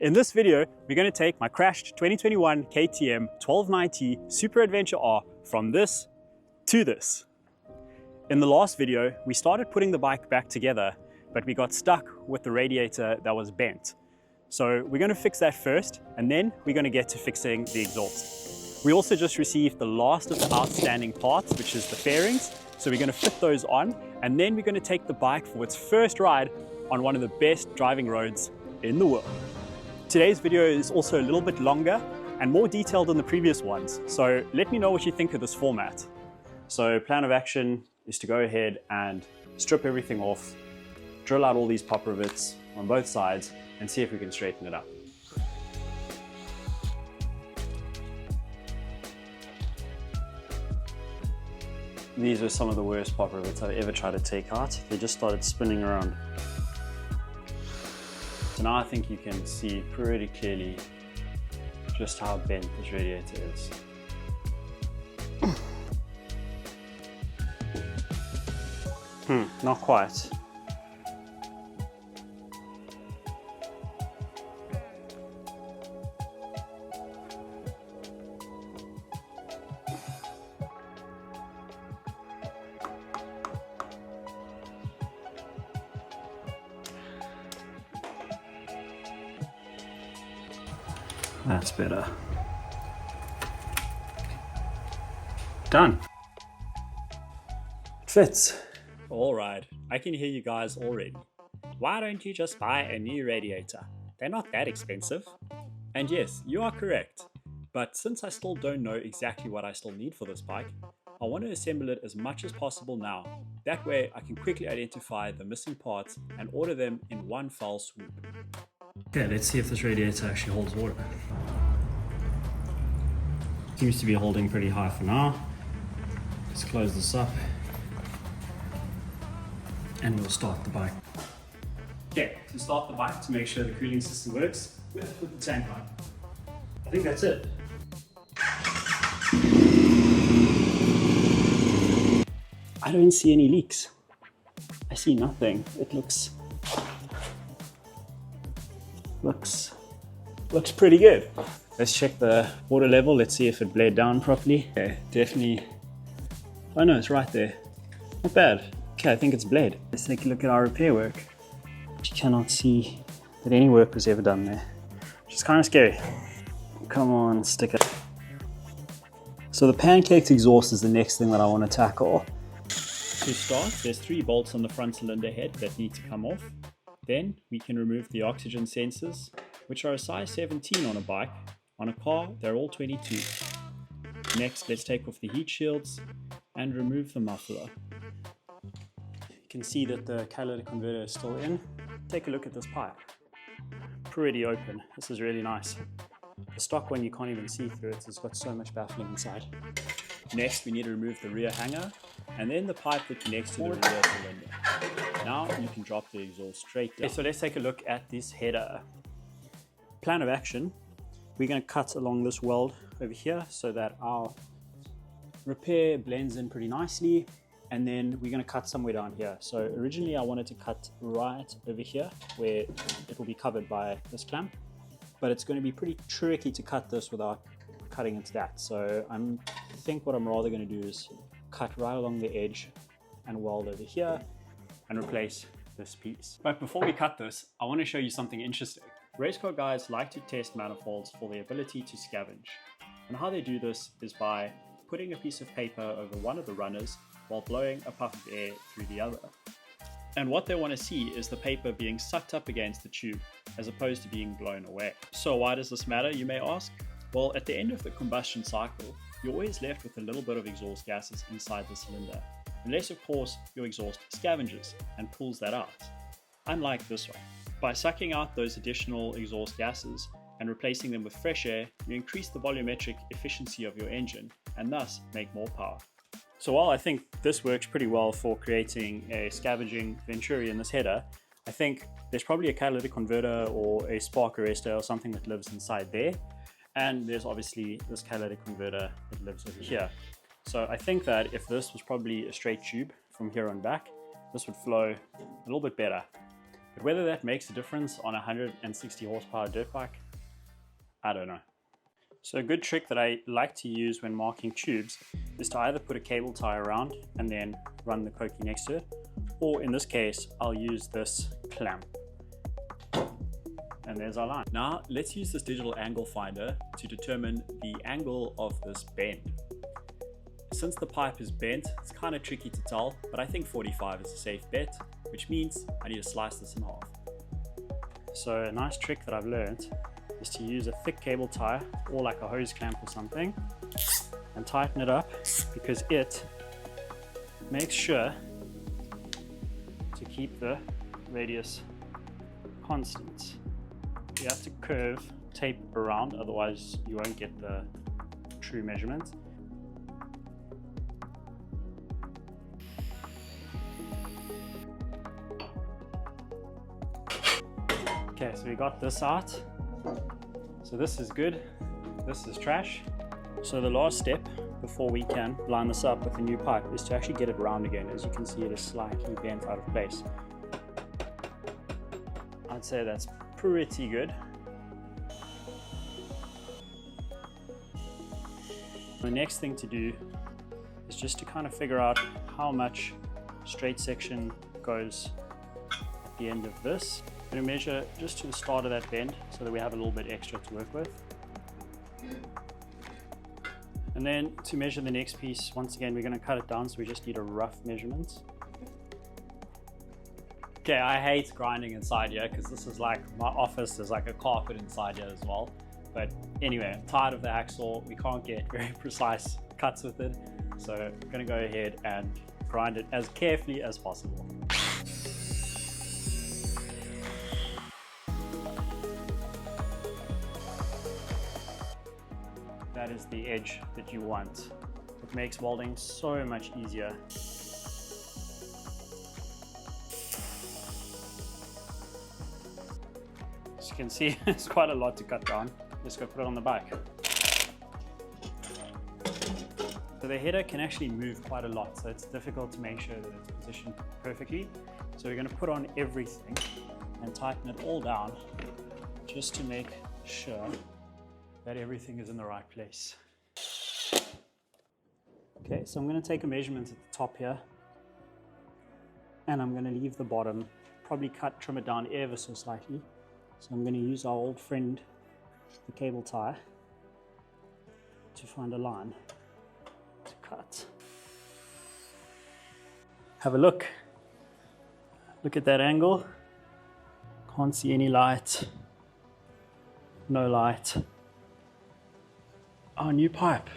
In this video, we're going to take my crashed 2021 KTM 1290 Super Adventure R from this to this. In the last video, we started putting the bike back together, but we got stuck with the radiator that was bent. So we're going to fix that first, and then we're going to get to fixing the exhaust. We also just received the last of the outstanding parts, which is the fairings. So we're going to fit those on, and then we're going to take the bike for its first ride on one of the best driving roads in the world. Today's video is also a little bit longer and more detailed than the previous ones, so let me know what you think of this format. So plan of action is to go ahead and strip everything off, drill out all these pop rivets on both sides, and see if we can straighten it up. These are some of the worst pop rivets I've ever tried to take out. They just started spinning around. So now I think you can see pretty clearly just how bent this radiator is. Not quite. That's better. Done. It fits. All right, I can hear you guys already. Why don't you just buy a new radiator? They're not that expensive. And yes, you are correct. But since I still don't know exactly what I still need for this bike, I want to assemble it as much as possible now. That way I can quickly identify the missing parts and order them in one fell swoop. Okay, let's see if this radiator actually holds water. Seems to be holding pretty high for now. Let's close this up and we'll start the bike. Okay, to start the bike, to make sure the cooling system works, we have to put the tank on. I think that's it. I don't see any leaks. I see nothing. It looks pretty good. Let's check the water level. Let's see if it bled down properly. Okay, definitely. Oh no, it's right there. Not bad. Okay, I think it's bled. Let's take a look at our repair work. You cannot see that any work was ever done there, which is kind of scary. Come on, stick it. So the pancaked exhaust is the next thing that I want to tackle. To start, there's 3 bolts on the front cylinder head that need to come off. Then we can remove the oxygen sensors, which are a size 17 on a bike. On a car, they're all 22. Next, let's take off the heat shields and remove the muffler. You can see that the catalytic converter is still in. Take a look at this pipe. Pretty open. This is really nice. The stock one, you can't even see through it. It's got so much baffling inside. Next, we need to remove the rear hanger and then the pipe that connects to the rear cylinder. Now you can drop the exhaust straight down. Okay, so let's take a look at this header. Plan of action. We're going to cut along this weld over here so that our repair blends in pretty nicely, and then we're going to cut somewhere down here. So originally I wanted to cut right over here where it will be covered by this clamp, but it's going to be pretty tricky to cut this without cutting into that. So I think what I'm rather going to do is cut right along the edge and weld over here and replace this piece. But before we cut this, I want to show you something interesting. Race car guys like to test manifolds for the ability to scavenge. And how they do this is by putting a piece of paper over one of the runners while blowing a puff of air through the other. And what they want to see is the paper being sucked up against the tube as opposed to being blown away. So why does this matter, you may ask? Well, at the end of the combustion cycle, you're always left with a little bit of exhaust gases inside the cylinder, unless of course your exhaust scavenges and pulls that out. Unlike this one. By sucking out those additional exhaust gases and replacing them with fresh air, you increase the volumetric efficiency of your engine and thus make more power. So while I think this works pretty well for creating a scavenging Venturi in this header, I think there's probably a catalytic converter or a spark arrestor or something that lives inside there. And there's obviously this catalytic converter that lives over here. So I think that if this was probably a straight tube from here on back, this would flow a little bit better. But whether that makes a difference on a 160 horsepower dirt bike, I don't know. So a good trick that I like to use when marking tubes is to either put a cable tie around and then run the Koki next to it, or in this case, I'll use this clamp. And there's our line. Now let's use this digital angle finder to determine the angle of this bend. Since the pipe is bent, it's kind of tricky to tell, but I think 45 is a safe bet, which means I need to slice this in half. So a nice trick that I've learned is to use a thick cable tie or like a hose clamp or something and tighten it up, because it makes sure to keep the radius constant. You have to curve tape around, otherwise you won't get the true measurement. Okay, so we got this out. So this is good, this is trash. So the last step before we can line this up with a new pipe is to actually get it round again. As you can see, it is slightly bent out of place. I'd say that's pretty good. The next thing to do is just to kind of figure out how much straight section goes at the end of this. I'm going to measure just to the start of that bend so that we have a little bit extra to work with. And then to measure the next piece, once again, we're going to cut it down, so we just need a rough measurement. Okay, I hate grinding inside here because this is like my office, there's like a carpet inside here as well. But anyway, I'm tired of the hacksaw. We can't get very precise cuts with it. So I'm going to go ahead and grind it as carefully as possible. That is the edge that you want. It makes welding so much easier. As you can see, it's quite a lot to cut down. Just go put it on the bike. So the header can actually move quite a lot, so it's difficult to make sure that it's positioned perfectly. So we're going to put on everything and tighten it all down just to make sure that everything is in the right place. Okay, so I'm going to take a measurement at the top here, and I'm going to leave the bottom, probably trim it down ever so slightly. So I'm going to use our old friend, the cable tie, to find a line to cut. Have a look. Look at that angle. Can't see any light. No light. Our new pipe.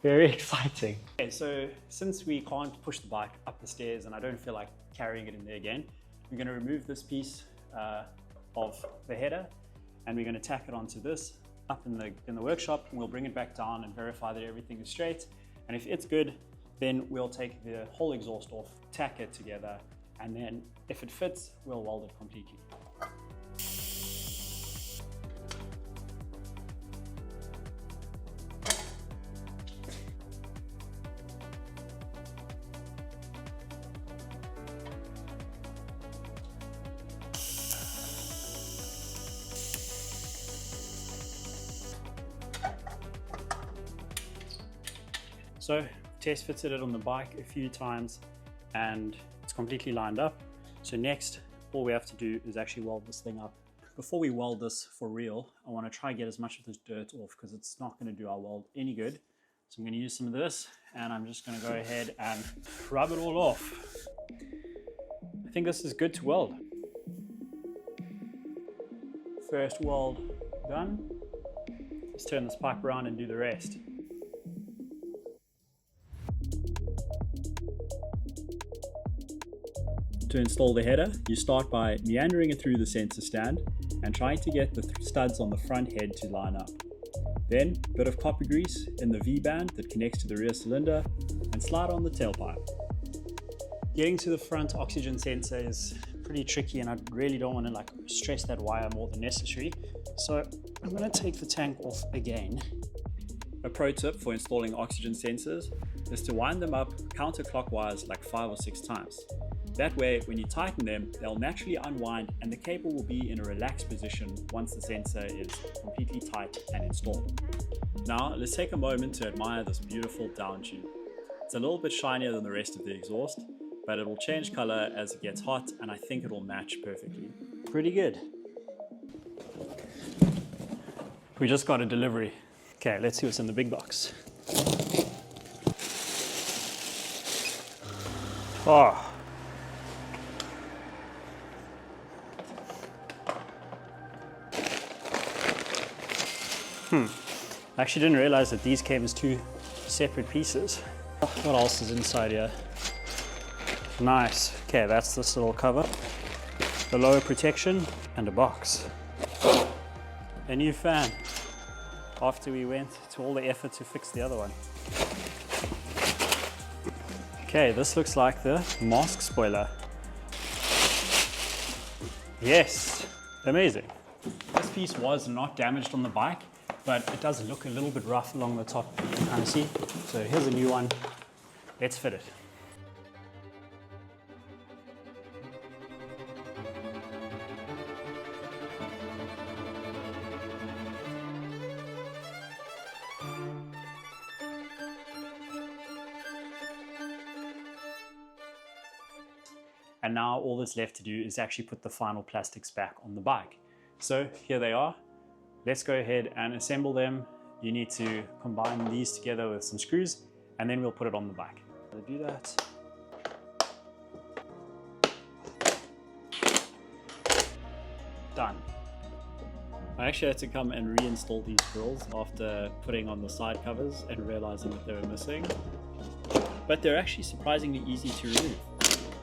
Very exciting. Okay, so since we can't push the bike up the stairs and I don't feel like carrying it in there again, we're going to remove this piece of the header, and we're going to tack it onto this up in the workshop, and we'll bring it back down and verify that everything is straight. And if it's good, then we'll take the whole exhaust off, tack it together, and then if it fits, we'll weld it completely. So test fitted it on the bike a few times and it's completely lined up. So next, all we have to do is actually weld this thing up. Before we weld this for real, I want to try and get as much of this dirt off because it's not going to do our weld any good. So I'm going to use some of this and I'm just going to go ahead and rub it all off. I think this is good to weld. First weld done. Let's turn this pipe around and do the rest. To install the header, you start by meandering it through the sensor stand and trying to get the studs on the front head to line up. Then, a bit of copper grease in the V-band that connects to the rear cylinder and slide on the tailpipe. Getting to the front oxygen sensor is pretty tricky and I really don't want to stress that wire more than necessary. So I'm going to take the tank off again. A pro tip for installing oxygen sensors is to wind them up counterclockwise like 5 or 6 times. That way, when you tighten them, they'll naturally unwind and the cable will be in a relaxed position once the sensor is completely tight and installed. Now, let's take a moment to admire this beautiful down tube. It's a little bit shinier than the rest of the exhaust, but it will change color as it gets hot, and I think it will match perfectly. Pretty good. We just got a delivery. Okay, let's see what's in the big box. Oh. I actually didn't realize that these came as two separate pieces. What else is inside here? Nice. Okay, that's this little cover, the lower protection, and a box. A new fan, after we went to all the effort to fix the other one. Okay, this looks like the mask spoiler. Yes, amazing. This piece was not damaged on the bike, but it does look a little bit rough along the top, you can kind of see. So here's a new one. Let's fit it. And now all that's left to do is actually put the final plastics back on the bike. So here they are. Let's go ahead and assemble them. You need to combine these together with some screws, and then we'll put it on the bike. I'll do that. Done. I actually had to come and reinstall these grills after putting on the side covers and realizing that they were missing. But they're actually surprisingly easy to remove.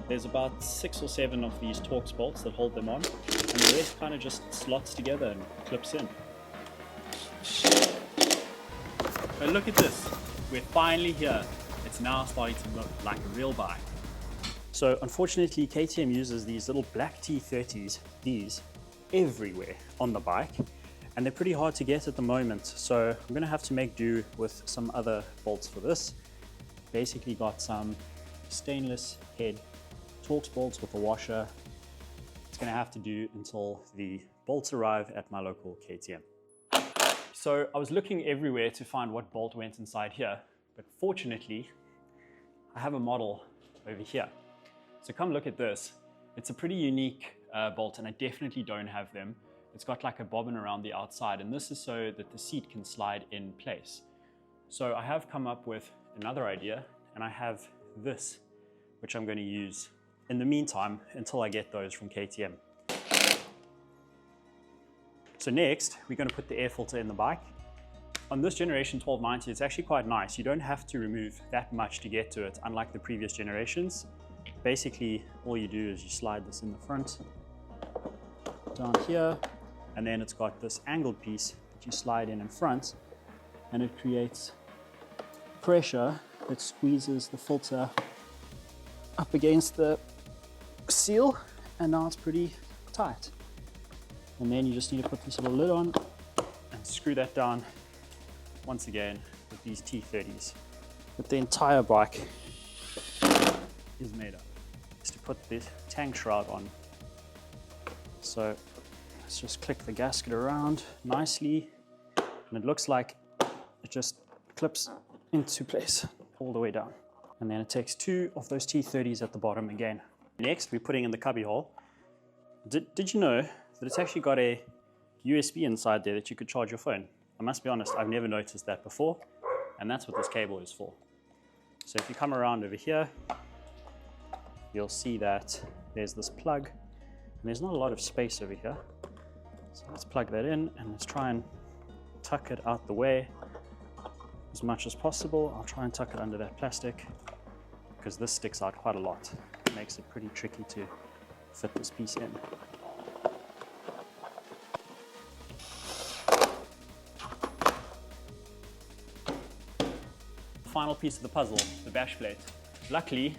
There's about 6 or 7 of these Torx bolts that hold them on, and the rest kind of just slots together and clips in. But look at this, we're finally here. It's now starting to look like a real bike. So unfortunately, KTM uses these little black T30s, these, everywhere on the bike, and they're pretty hard to get at the moment. So I'm gonna have to make do with some other bolts for this. Basically got some stainless head Torx bolts with a washer. It's gonna have to do until the bolts arrive at my local KTM. So I was looking everywhere to find what bolt went inside here, but fortunately, I have a model over here. So come look at this. It's a pretty unique bolt, and I definitely don't have them. It's got like a bobbin around the outside, and this is so that the seat can slide in place. So I have come up with another idea, and I have this, which I'm going to use in the meantime until I get those from KTM. So next, we're going to put the air filter in the bike. On this generation 1290, it's actually quite nice. You don't have to remove that much to get to it, unlike the previous generations. Basically, all you do is you slide this in the front, down here, and then it's got this angled piece that you slide in front, and it creates pressure that squeezes the filter up against the seal, and now it's pretty tight. And then you just need to put this little lid on and screw that down once again with these T30s. But the entire bike is made up. Is to put the tank shroud on. So let's just click the gasket around nicely, and it looks like it just clips into place all the way down. And then it takes 2 of those T30s at the bottom again. Next, we're putting in the cubby hole. Did you know that it's actually got a USB inside there that you could charge your phone? I must be honest, I've never noticed that before, and that's what this cable is for. So if you come around over here, you'll see that there's this plug, and there's not a lot of space over here. So let's plug that in, and let's try and tuck it out the way as much as possible. I'll try and tuck it under that plastic, because this sticks out quite a lot. It makes it pretty tricky to fit this piece in. Final piece of the puzzle, the bash plate. Luckily,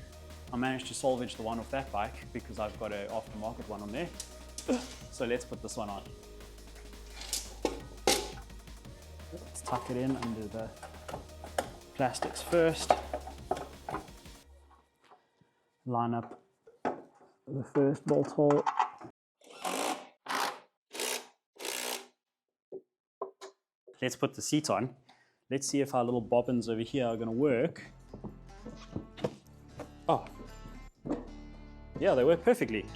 I managed to salvage the one off that bike because I've got an aftermarket one on there. So let's put this one on. Let's tuck it in under the plastics first. Line up the first bolt hole. Let's put the seat on. Let's see if our little bobbins over here are going to work. Oh, yeah, they work perfectly.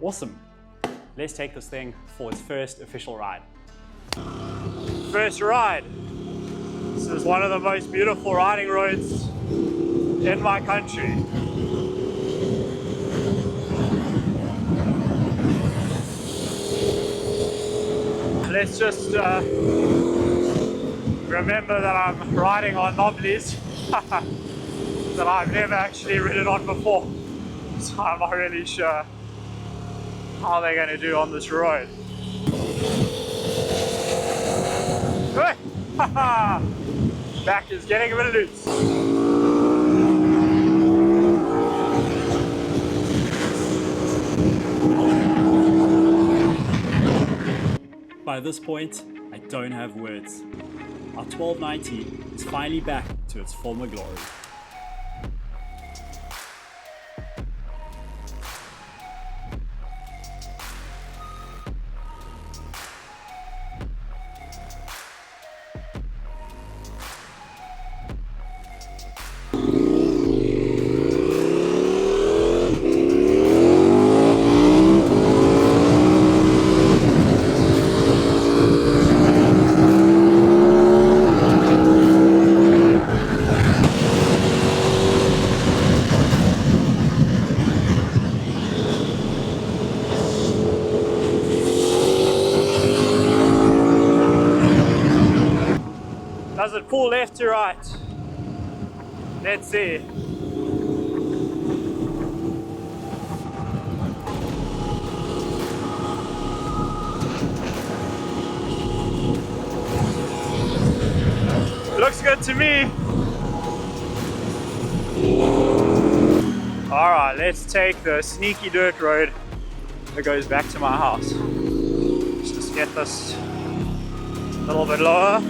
Awesome. Let's take this thing for its first official ride. First ride. This is one of the most beautiful riding roads in my country. Let's just remember that I'm riding on knobblies that I've never actually ridden on before, so I'm not really sure how they're going to do on this road. Hey! Back is getting a bit loose. By this point, I don't have words. Our 1290 is finally back to its former glory. Does it pull left to right? Let's see. Looks good to me. Alright, let's take the sneaky dirt road that goes back to my house. Let's just get this a little bit lower.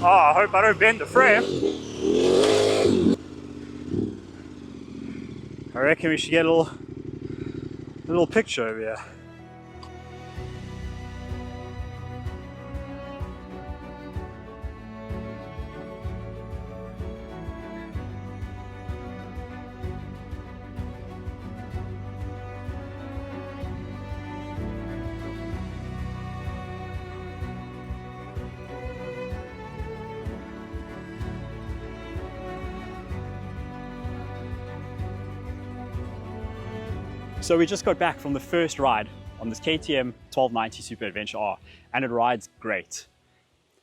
Oh, I hope I don't bend the frame. I reckon we should get a little picture over here. So we just got back from the first ride on this KTM 1290 Super Adventure R, and it rides great.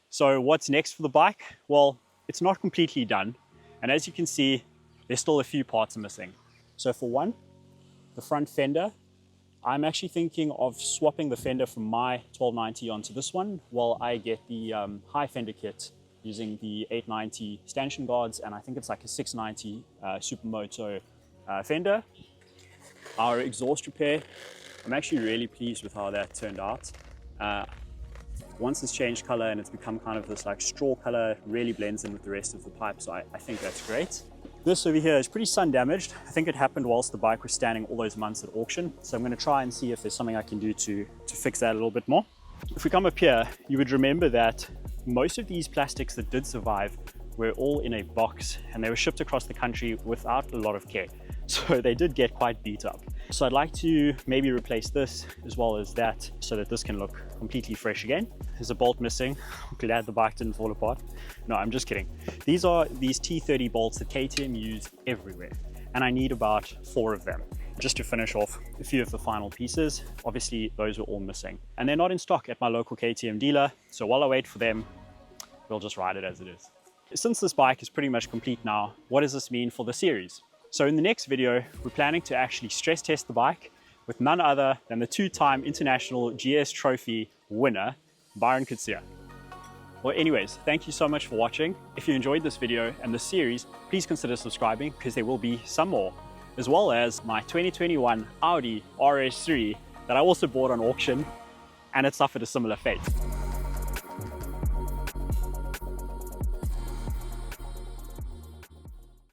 So what's next for the bike? Well, it's not completely done, and as you can see, there's still a few parts missing. So for one, the front fender, I'm actually thinking of swapping the fender from my 1290 onto this one while I get the high fender kit using the 890 stanchion guards, and I think it's like a 690 Supermoto fender. Our exhaust repair, I'm actually really pleased with how that turned out. Once it's changed color and it's become kind of this like straw color, really blends in with the rest of the pipe, so I think that's great. This over here is pretty sun damaged. I think it happened whilst the bike was standing all those months at auction, so I'm going to try and see if there's something I can do to fix that a little bit more. If we come up here, you would remember that most of these plastics that did survive were all in a box, and they were shipped across the country without a lot of care. So they did get quite beat up. So I'd like to maybe replace this as well as that so that this can look completely fresh again. There's a bolt missing. I'm glad the bike didn't fall apart. No, I'm just kidding. These are these T30 bolts that KTM use everywhere, and I need about 4 of them just to finish off a few of the final pieces. Obviously, those are all missing, and they're not in stock at my local KTM dealer. So while I wait for them, we'll just ride it as it is. Since this bike is pretty much complete now, what does this mean for the series? So in the next video, we're planning to actually stress test the bike with none other than the 2-time international GS Trophy winner, Byron Kutsia. Well, anyways, thank you so much for watching. If you enjoyed this video and this series, please consider subscribing because there will be some more, as well as my 2021 Audi RS3 that I also bought on auction, and it suffered a similar fate.